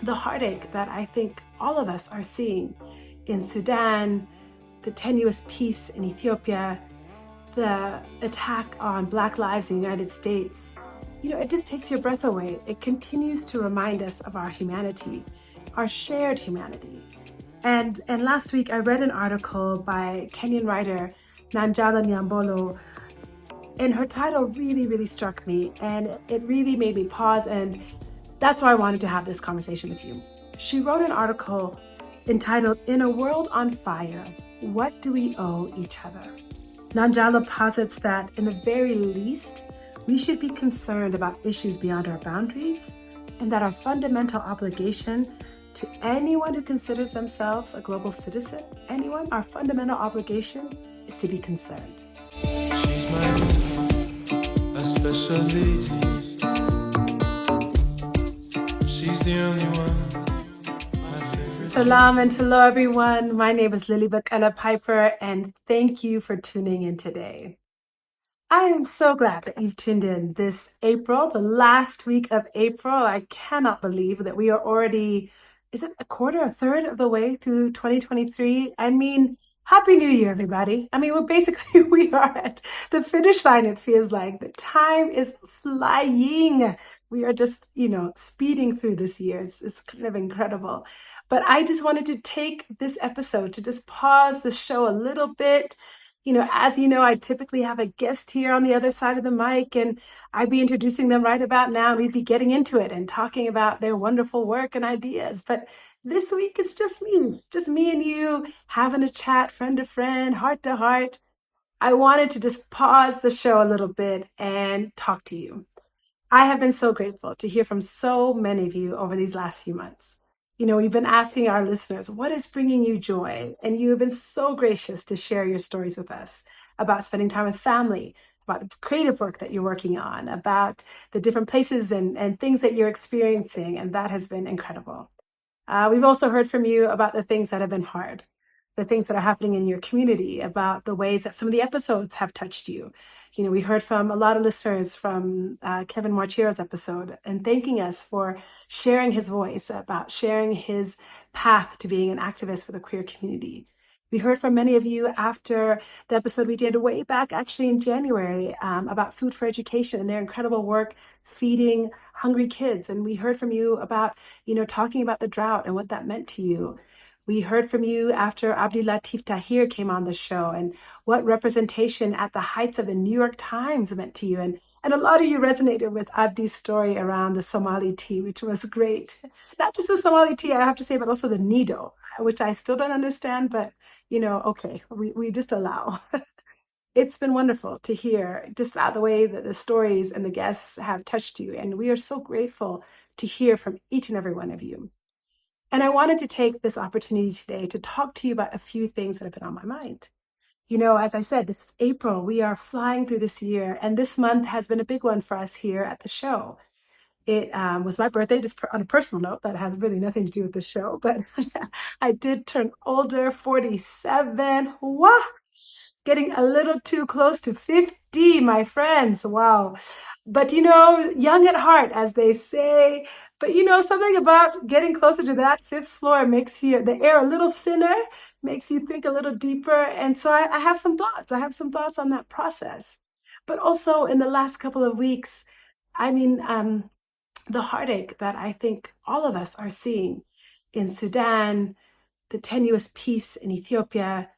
the heartache that I think all of us are seeing in Sudan, the tenuous peace in Ethiopia, the attack on Black lives in the United States, it just takes your breath away. It continues to remind us of our humanity, our shared humanity. And last week I read an article by Kenyan writer Nanjala Nyabola, and her title really, really struck me, and it really made me pause, and that's why I wanted to have this conversation with you. She wrote an article entitled, "In a World on Fire, What Do We Owe Each Other?" Nanjala posits that, in the very least, we should be concerned about issues beyond our boundaries, and that our fundamental obligation to anyone who considers themselves a global citizen, our fundamental obligation is to be concerned. She's my Luna, a special lady. She's the only one, my favorite. Selam and hello everyone. My name is Lilly Piper, and thank you for tuning in today. I am so glad that you've tuned in this April, the last week of April. I cannot believe that we are already, is it a third of the way through 2023? I mean, Happy New Year, everybody. I mean, we are at the finish line, it feels like. The time is flying. We are just, speeding through this year. It's kind of incredible. But I just wanted to take this episode to just pause the show a little bit. As you know, I typically have a guest here on the other side of the mic, and I'd be introducing them right about now. We'd be getting into it and talking about their wonderful work and ideas. But this week, it's just me and you having a chat, friend to friend, heart to heart. I wanted to just pause the show a little bit and talk to you. I have been so grateful to hear from so many of you over these last few months. We've been asking our listeners, what is bringing you joy? And you have been so gracious to share your stories with us about spending time with family, about the creative work that you're working on, about the different places and things that you're experiencing. And that has been incredible. We've also heard from you about the things that have been hard, the things that are happening in your community, about the ways that some of the episodes have touched you. We heard from a lot of listeners from Kevin Marchiro's episode and thanking us for sharing his voice, about sharing his path to being an activist for the queer community. We heard from many of you after the episode we did way back actually in January about Food for Education and their incredible work feeding hungry kids. And we heard from you about, talking about the drought and what that meant to you. We heard from you after Abdi Latif Tahir came on the show and what representation at the heights of the New York Times meant to you. And a lot of you resonated with Abdi's story around the Somali tea, which was great. Not just the Somali tea, I have to say, but also the Nido, which I still don't understand, but okay, we just allow. It's been wonderful to hear just the way that the stories and the guests have touched you. And we are so grateful to hear from each and every one of you. And I wanted to take this opportunity today to talk to you about a few things that have been on my mind. As I said, this is April. We are flying through this year, and this month has been a big one for us here at the show. It was my birthday, just on a personal note, that has really nothing to do with the show, but I did turn older, 47. Wow! Getting a little too close to 50, my friends. Wow. But young at heart, as they say. But something about getting closer to that fifth floor makes the air a little thinner, makes you think a little deeper. And so I have some thoughts. I have some thoughts on that process. But also in the last couple of weeks, I mean, the heartache that I think all of us are seeing in Sudan, the tenuous peace in Ethiopia,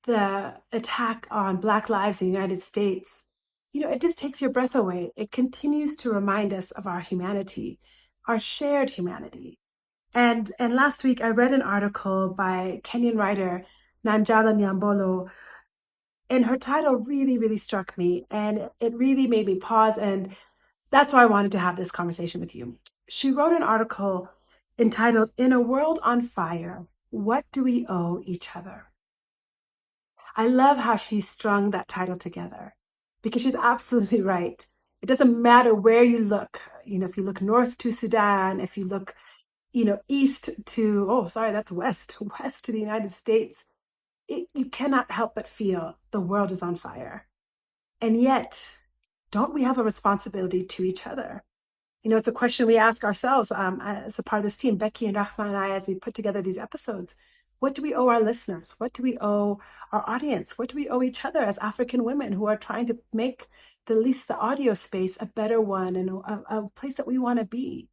the attack on Black lives in the United States, it just takes your breath away. It continues to remind us of our humanity, our shared humanity. And last week I read an article by Kenyan writer Nanjala Nyabola, and her title really, really struck me, and it really made me pause, and that's why I wanted to have this conversation with you. She wrote an article entitled, "In a World on Fire, What Do We Owe Each Other?" I love how she strung that title together because she's absolutely right. It doesn't matter where you look. If you look north to Sudan, if you look, east to, oh, sorry, that's west, west to the United States, you cannot help but feel the world is on fire. And yet, don't we have a responsibility to each other? It's a question we ask ourselves as a part of this team, Becky and Rahma and I, as we put together these episodes. What do we owe our listeners? What do we owe our audience? What do we owe each other as African women who are trying to make at least the audio space a better one and a place that we want to be?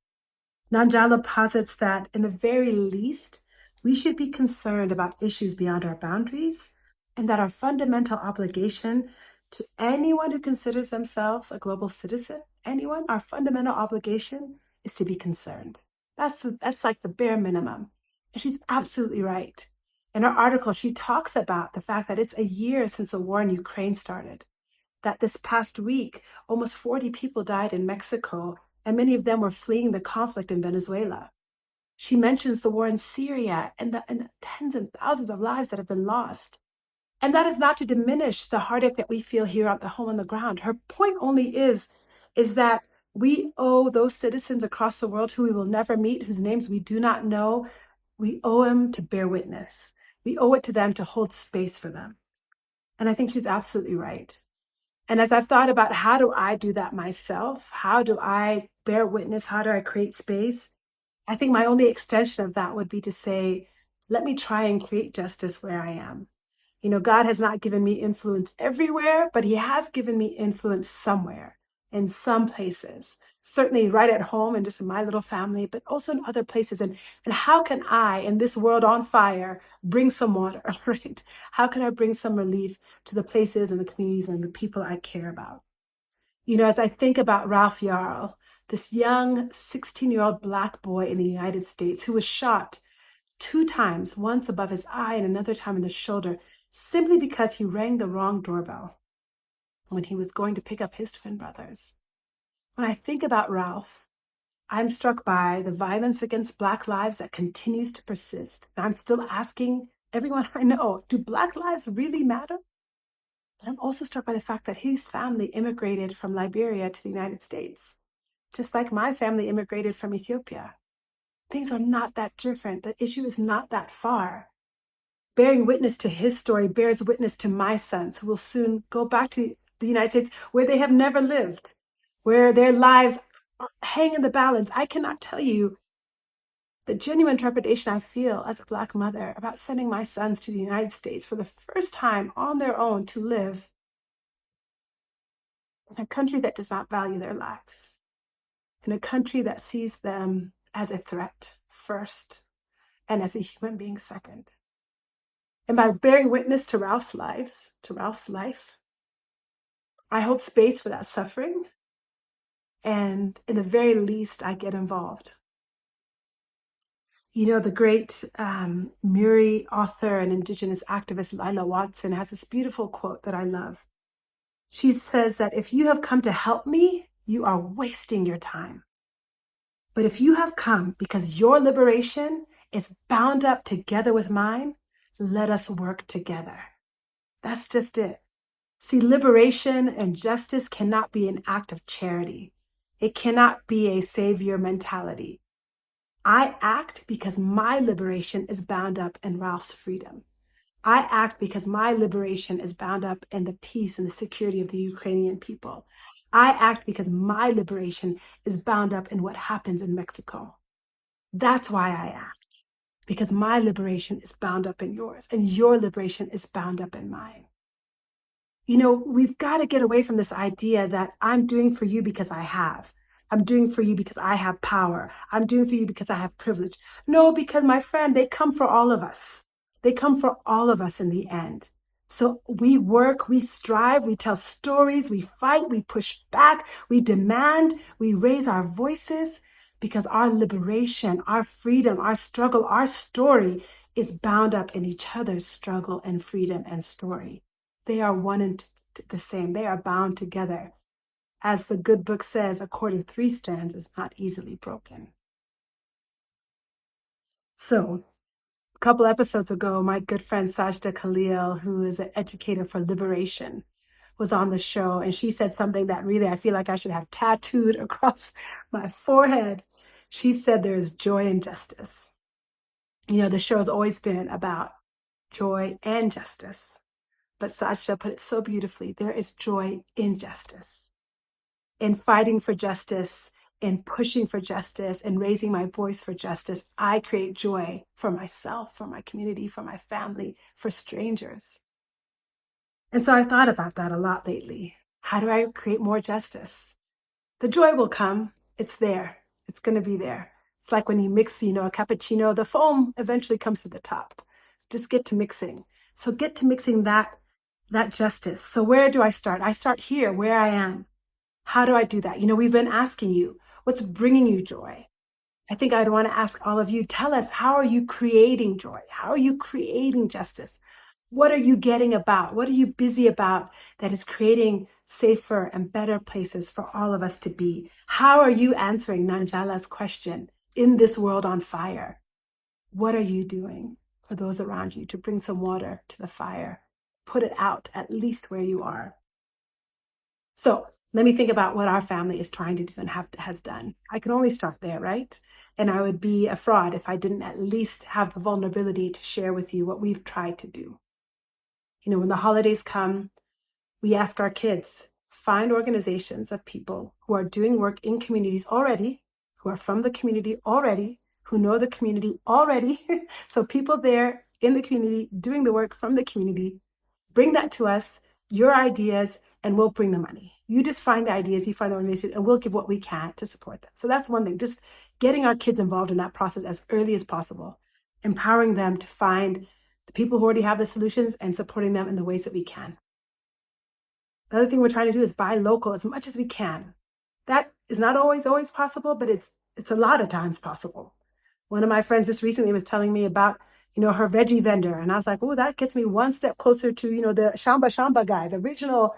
Nanjala posits that, in the very least, we should be concerned about issues beyond our boundaries, and that our fundamental obligation to anyone who considers themselves a global citizen, anyone, our fundamental obligation is to be concerned. That's like the bare minimum. And she's absolutely right. In her article, she talks about the fact that it's a year since the war in Ukraine started, that this past week, almost 40 people died in Mexico, and many of them were fleeing the conflict in Venezuela. She mentions the war in Syria and the tens and thousands of lives that have been lost. And that is not to diminish the heartache that we feel here at the home on the ground. Her point only is that we owe those citizens across the world who we will never meet, whose names we do not know, we owe them to bear witness. We owe it to them to hold space for them. And I think she's absolutely right. And as I've thought about how do I do that myself, how do I bear witness, how do I create space, I think my only extension of that would be to say, let me try and create justice where I am. God has not given me influence everywhere, but he has given me influence somewhere, in some places, certainly right at home and just in my little family, but also in other places. And how can I, in this world on fire, bring some water, right? How can I bring some relief to the places and the communities and the people I care about? As I think about Ralph Yarl, this young 16-year-old Black boy in the United States who was shot 2 times, once above his eye and another time in the shoulder, simply because he rang the wrong doorbell when he was going to pick up his twin brothers. When I think about Ralph, I'm struck by the violence against Black lives that continues to persist. And I'm still asking everyone I know, do Black lives really matter? But I'm also struck by the fact that his family immigrated from Liberia to the United States, just like my family immigrated from Ethiopia. Things are not that different. The issue is not that far. Bearing witness to his story bears witness to my sons, who will soon go back to the United States where they have never lived, where their lives hang in the balance. I cannot tell you the genuine trepidation I feel as a Black mother about sending my sons to the United States for the first time on their own to live in a country that does not value their lives, in a country that sees them as a threat first and as a human being second. And by bearing witness to Ralph's life, I hold space for that suffering. And in the very least, I get involved. The great Muri author and Indigenous activist Lila Watson has this beautiful quote that I love. She says that if you have come to help me, you are wasting your time. But if you have come because your liberation is bound up together with mine, let us work together. That's just it. See, liberation and justice cannot be an act of charity. It cannot be a savior mentality. I act because my liberation is bound up in Ralph's freedom. I act because my liberation is bound up in the peace and the security of the Ukrainian people. I act because my liberation is bound up in what happens in Mexico. That's why I act, because my liberation is bound up in yours, and your liberation is bound up in mine. We've got to get away from this idea that I'm doing for you because I have. I'm doing for you because I have power. I'm doing for you because I have privilege. No, because my friend, they come for all of us. They come for all of us in the end. So we work, we strive, we tell stories, we fight, we push back, we demand, we raise our voices because our liberation, our freedom, our struggle, our story is bound up in each other's struggle and freedom and story. They are one and the same. They are bound together. As the good book says, a cord of 3 strands is not easily broken. So, a couple episodes ago, my good friend Sajda Khalil, who is an educator for liberation, was on the show, and she said something that really I feel like I should have tattooed across my forehead. She said there is joy in justice. The show has always been about joy and justice. But Sajda put it so beautifully, there is joy in justice, in fighting for justice, in pushing for justice and raising my voice for justice, I create joy for myself, for my community, for my family, for strangers. And so I thought about that a lot lately. How do I create more justice? The joy will come. It's there. It's going to be there. It's like when you mix, a cappuccino, the foam eventually comes to the top. Just get to mixing. So get to mixing that justice. So where do I start? I start here, where I am. How do I do that? We've been asking you, what's bringing you joy? I think I'd want to ask all of you, tell us, how are you creating joy? How are you creating justice? What are you getting about? What are you busy about that is creating safer and better places for all of us to be? How are you answering Nanjala's question, in this world on fire? What are you doing for those around you to bring some water to the fire? Put it out, at least where you are. So let me think about what our family is trying to do and has done. I can only start there, right? And I would be a fraud if I didn't at least have the vulnerability to share with you what we've tried to do. When the holidays come, we ask our kids, find organizations of people who are doing work in communities already, who are from the community already, who know the community already. So people there in the community doing the work from the community, bring that to us, your ideas, and we'll bring the money. You just find the ideas, you find the organizations, and we'll give what we can to support them. So that's one thing, just getting our kids involved in that process as early as possible, empowering them to find the people who already have the solutions and supporting them in the ways that we can. The other thing we're trying to do is buy local as much as we can. That is not always possible, but it's a lot of times possible. One of my friends just recently was telling me about, her veggie vendor. And I was like, oh, that gets me one step closer to, the Shamba guy, the original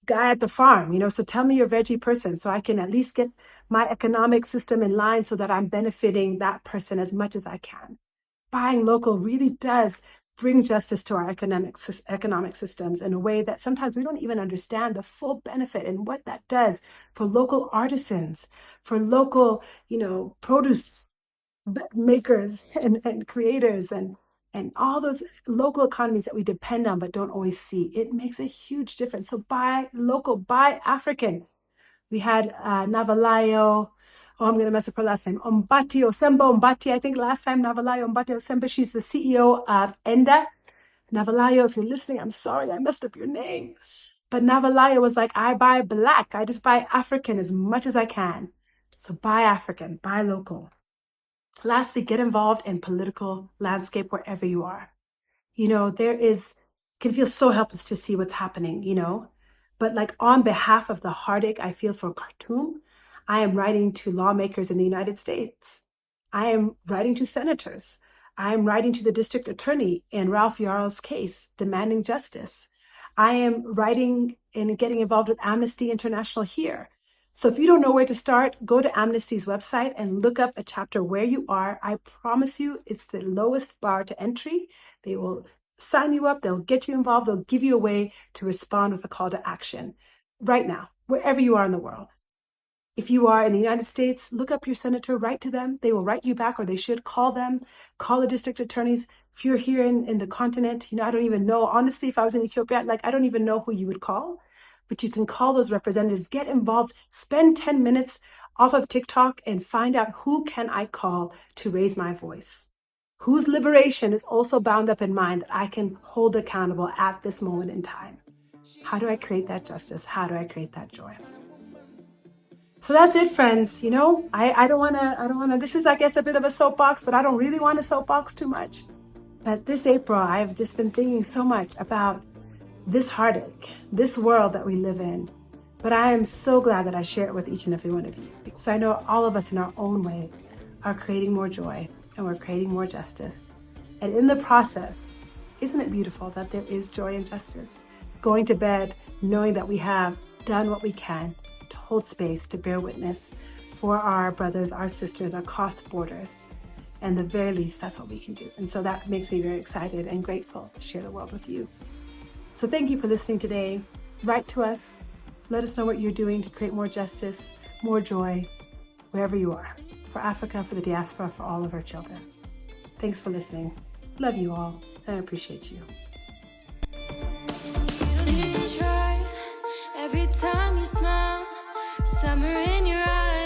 guy at the farm, so tell me your veggie person so I can at least get my economic system in line so that I'm benefiting that person as much as I can. Buying local really does bring justice to our economic systems in a way that sometimes we don't even understand the full benefit and what that does for local artisans, for local, produce makers and creators and all those local economies that we depend on but don't always see. It makes a huge difference. So buy local, buy African. We had Navalayo, I'm going to mess up her last name, Ombati Osemba Ombati, I think last time, Navalayo Ombati Osemba. She's the CEO of ENDA. Navalayo, if you're listening, I'm sorry, I messed up your name. But Navalayo was like, I buy Black. I just buy African as much as I can. So buy African, buy local. Lastly, get involved in political landscape wherever you are. Can feel so helpless to see what's happening, But like on behalf of the heartache I feel for Khartoum, I am writing to lawmakers in the United States. I am writing to senators. I am writing to the district attorney in Ralph Yarl's case, demanding justice. I am writing and getting involved with Amnesty International here. So if you don't know where to start, go to Amnesty's website and look up a chapter where you are. I promise you, it's the lowest bar to entry. They will sign you up. They'll get you involved. They'll give you a way to respond with a call to action right now, wherever you are in the world. If you are in the United States, look up your senator, write to them. They will write you back, or they should call them, call the district attorneys. If you're here in the continent, I don't even know. Honestly, if I was in Ethiopia, I don't even know who you would call. But you can call those representatives, get involved, spend 10 minutes off of TikTok and find out who can I call to raise my voice. Whose liberation is also bound up in mine that I can hold accountable at this moment in time. How do I create that justice? How do I create that joy? So that's it, friends. I don't want to, this is, I guess, a bit of a soapbox, but I don't really want to soapbox too much. But this April, I've just been thinking so much about this heartache, this world that we live in. But I am so glad that I share it with each and every one of you, because I know all of us in our own way are creating more joy and we're creating more justice. And in the process, isn't it beautiful that there is joy and justice? Going to bed knowing that we have done what we can to hold space, to bear witness for our brothers, our sisters across borders. And the very least, that's what we can do. And so that makes me very excited and grateful to share the world with you. So thank you for listening today. Write to us. Let us know what you're doing to create more justice, more joy, wherever you are. For Africa, for the diaspora, for all of our children. Thanks for listening. Love you all, and I appreciate you. You don't need to try. Every time you smile, summer in your eyes.